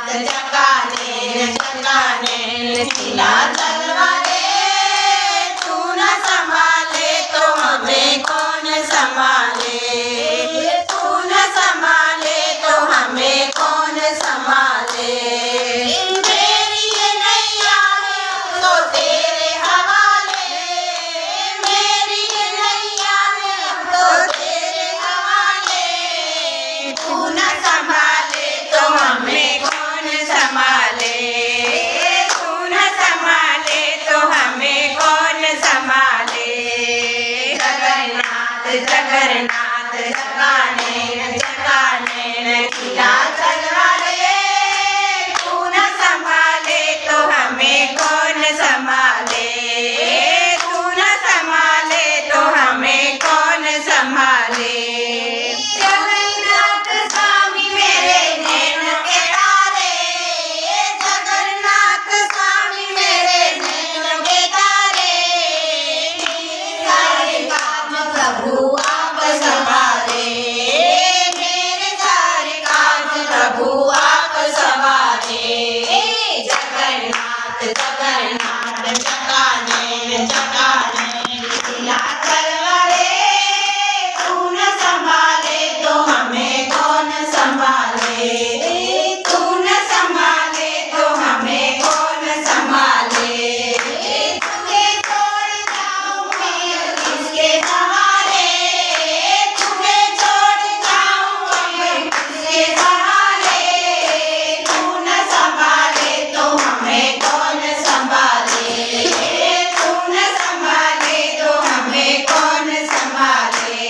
चकाने चकाने खिला तलवारे तू न संभाले तो हमें कौन संभाले तू न संभाले तो हमें कौन संभाले मेरी ये नैया है तो तेरे हवाले मेरी ये नैया है तो तेरे हवाले तू न संभाले तो हमें कौन संभाले तू न संभाले तो हमें कौन संभाले जगन्नाथ जगन्नाथ जगाने जगाने खिला तलवारे तू न संभाले तो हमें कौन संभाले तू न संभाले तो हमें कौन संभाले जगन्नाथ स्वामी मेरे नैन के तारे जगन्नाथ स्वामी मेरे नैन के तारे सारे काम प्रभु आप संभाले मेरे सारे काम प्रभु आप संभाले जगन्नाथ जगन्नाथ जगाने जगाने खिला तलवारे तू न संभाले तो हमें कौन संभाले तू न संभाले तो हमें कौन संभाले तुझे छोड़ जाऊं मैं किसके सहारे तुझे छोड़ जाऊं मैं किसके सहारे तू न संभाले तो हमें कौन संभाले तू न संभाले तो हमें कौन संभाले